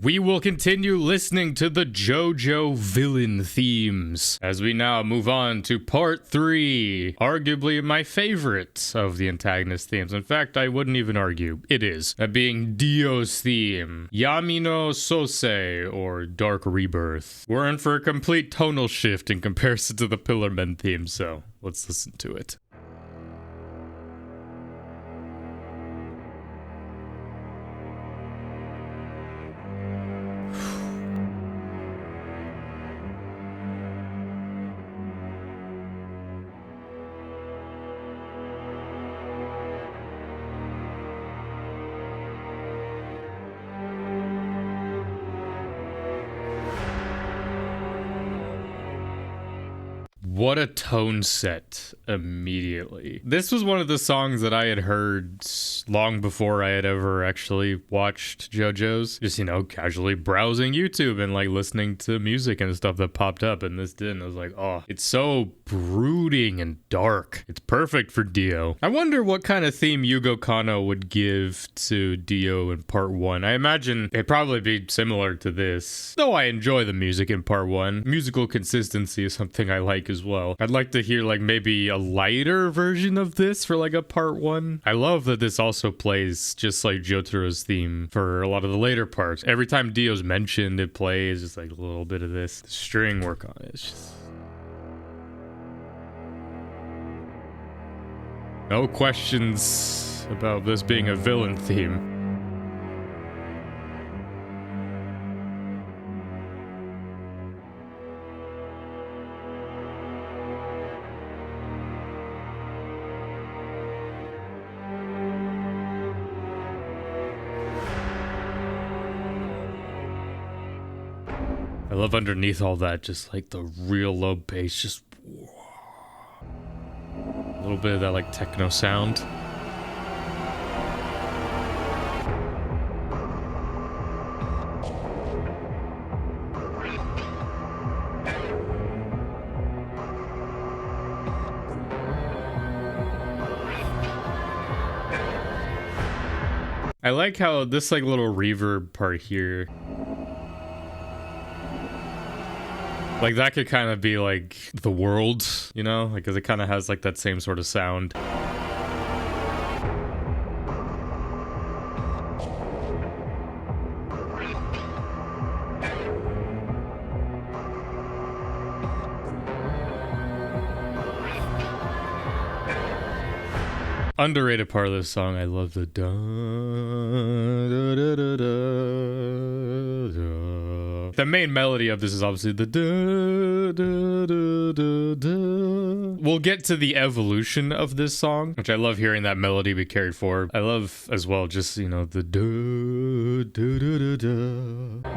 We will continue listening to the JoJo villain themes as we now move on to part 3, arguably my favorite of the antagonist themes. In fact, I wouldn't even argue. It is. That being Dio's theme, Yamino Sosei, or Dark Rebirth. We're in for a complete tonal shift in comparison to the Pillarmen theme, so let's listen to it. What a tone set immediately. This was one of the songs that I had heard long before I had ever actually watched JoJo's. Just, casually browsing YouTube and like listening to music and stuff that popped up, and this didn't. I was like, oh, it's so brooding and dark. It's perfect for Dio. I wonder what kind of theme Yugo Kanno would give to Dio in part 1. I imagine it'd probably be similar to this, though I enjoy the music in part 1. Musical consistency is something I like as well. I'd like to hear like maybe a lighter version of this for like a part 1. I love that this also plays just like Jotaro's theme for a lot of the later parts. Every time Dio's mentioned, it plays just like a little bit of this. The string work on it. It's just... no questions about this being a villain theme. I love underneath all that, just like the real low bass, just a little bit of that like techno sound. I like how this like little reverb part here, like that could kind of be like the world, like because it kind of has like that same sort of sound. Underrated part of this song, I love the da, da, da, da, da, da. The main melody of this is obviously the da, da, da, da, da. We'll get to the evolution of this song, which I love hearing that melody be carried forward. I love as well just, the da, da, da, da, da.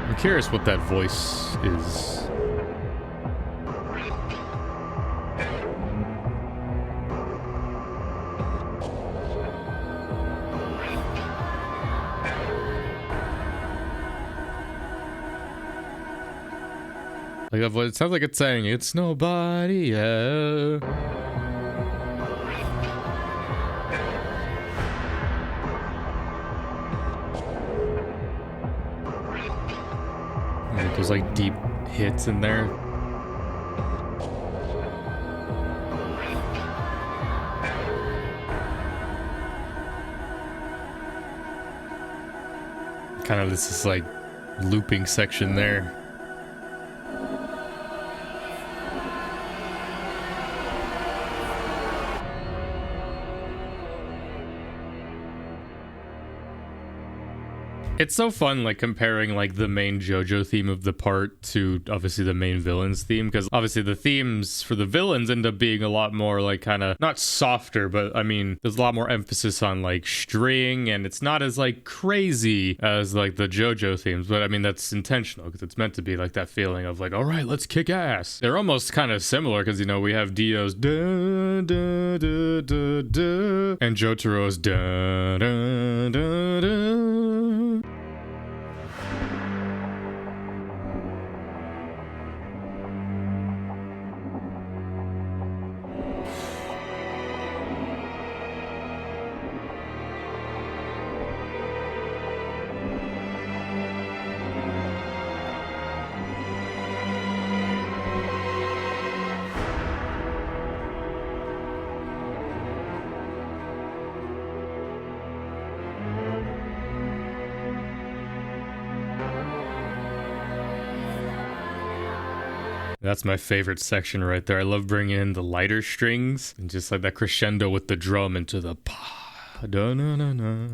I'm curious what that voice is. Like that voice, it sounds like it's saying, "It's nobody, yeah." And those like deep hits in there. Kind of this is like looping section there. It's so fun, like, comparing, like, the main JoJo theme of the part to, obviously, the main villain's theme, because, obviously, the themes for the villains end up being a lot more, like, kind of, not softer, but, I mean, there's a lot more emphasis on, like, string, and it's not as, like, crazy as, like, the JoJo themes, but, I mean, that's intentional, because it's meant to be, like, that feeling of, like, all right, let's kick ass. They're almost kind of similar, because, we have Dio's da, da, da, da, da, and Jotaro's da, da, da, da. That's my favorite section right there. I love bringing in the lighter strings and just like that crescendo with the drum into the pa da na na na.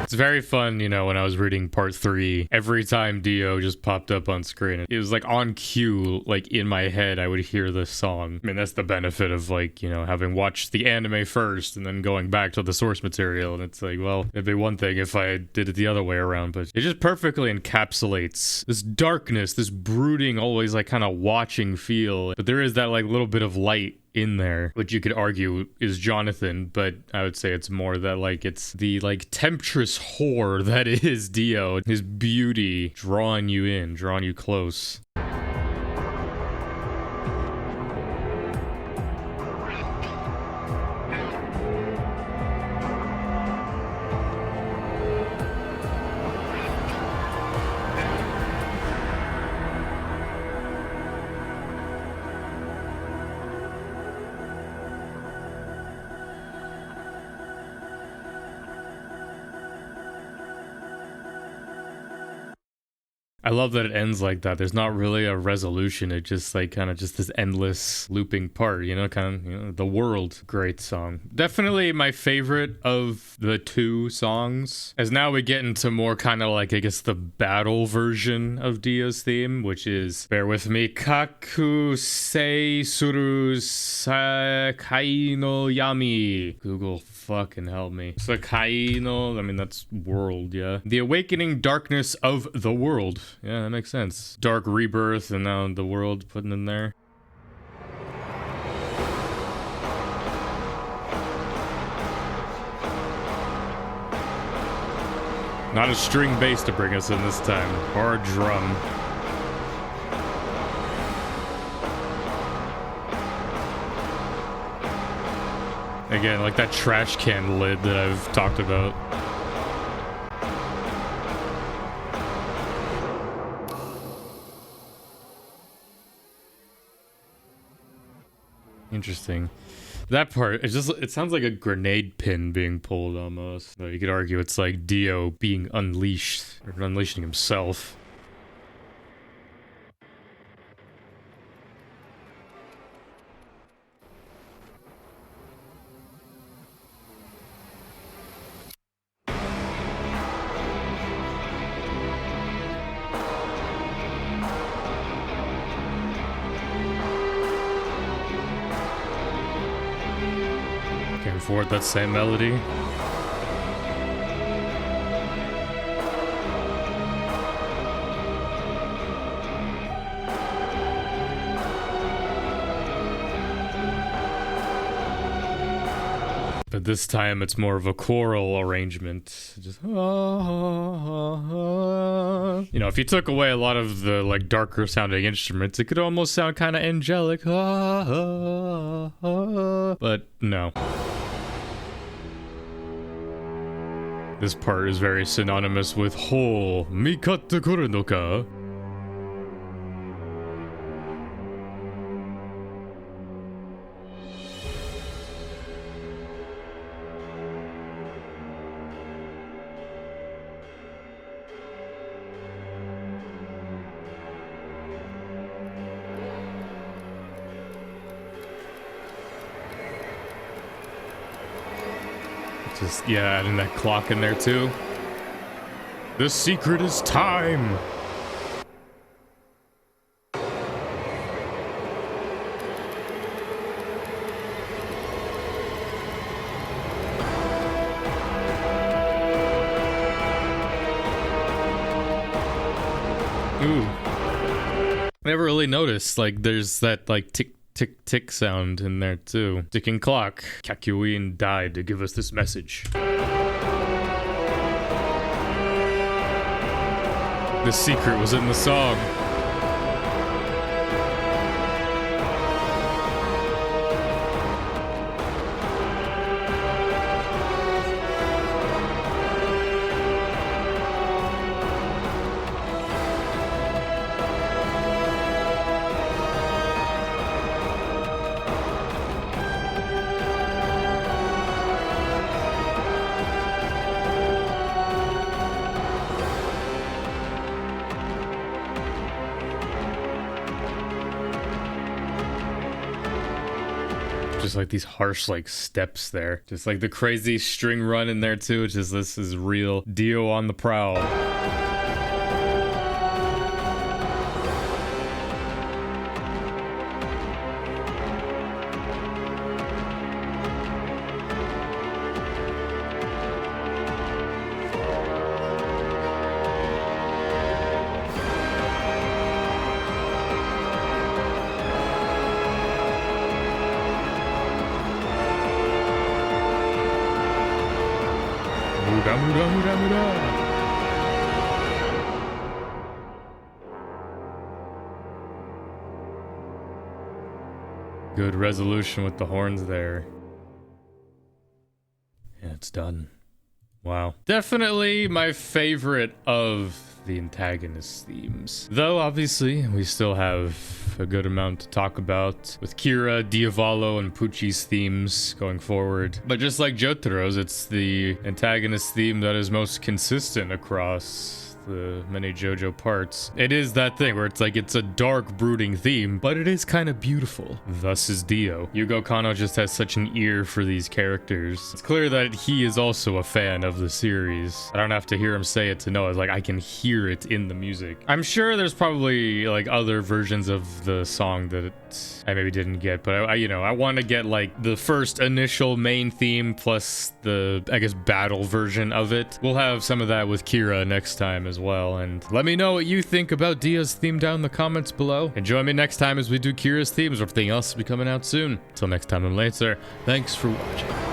It's very fun, you know, when I was reading part 3, every time Dio just popped up on screen, it was like on cue, like in my head, I would hear this song. I mean, that's the benefit of like, you know, having watched the anime first and then going back to the source material. And it's like, well, it'd be one thing if I did it the other way around, but it just perfectly encapsulates this darkness, this brooding, always like kind of watching feel. But there is that like little bit of light in there, which you could argue is Jonathan, but I would say it's more that like it's the like temptress whore that is Dio, his beauty drawing you in, drawing you close. I love that it ends like that. There's not really a resolution. It just like kind of just this endless looping part, you know, kind of, you know, the world. Great song. Definitely my favorite of the 2 songs. As now we get into more kind of like, I guess, the battle version of Dio's theme, which is, bear with me, Kakuseisuru Sekaino Yami. Google fucking help me. Sekaino, I mean, that's world, yeah. The awakening darkness of the world. Yeah, that makes sense. Dark Rebirth and now the world putting in there. Not a string bass to bring us in this time, or a drum. Again, like that trash can lid that I've talked about. Interesting. That part, it sounds like a grenade pin being pulled almost. So you could argue it's like Dio being unleashed, or unleashing himself. Can't afford that same melody. But this time it's more of a choral arrangement. Just you know, if you took away a lot of the like darker sounding instruments, it could almost sound kind of angelic. But no. This part is very synonymous with Ho Mikatte Kuru no ka. Just, yeah, adding that clock in there too. The secret is time! Ooh. Never really noticed, like, there's that, like, tick tick tick sound in there too. Ticking clock. Kakyoin died to give us this message. The secret was in the song. Just like these harsh like steps there, just like the crazy string run in there too. It's just, this is real Dio on the prowl. Muda, muda, muda, muda. Good resolution with the horns there. Yeah, it's done. Wow. Definitely my favorite of the antagonist themes. Though, obviously, we still have a good amount to talk about with Kira, Diavolo, and Pucci's themes going forward. But just like Jotaro's, it's the antagonist theme that is most consistent across the many JoJo parts. It is that thing where it's like, it's a dark, brooding theme, but it is kind of beautiful. Thus is Dio. Yugo Kanno just has such an ear for these characters. It's clear that he is also a fan of the series. I don't have to hear him say it to know. It's like, I can hear it in the music. I'm sure there's probably like other versions of the song that I maybe didn't get, but I want to get like the first initial main theme plus the, I guess, battle version of it. We'll have some of that with Kira next time as well, and let me know what you think about Dio's theme down in the comments below, and join me next time as we do Kira's themes. Everything else will be coming out soon. Until next time and later, thanks for watching.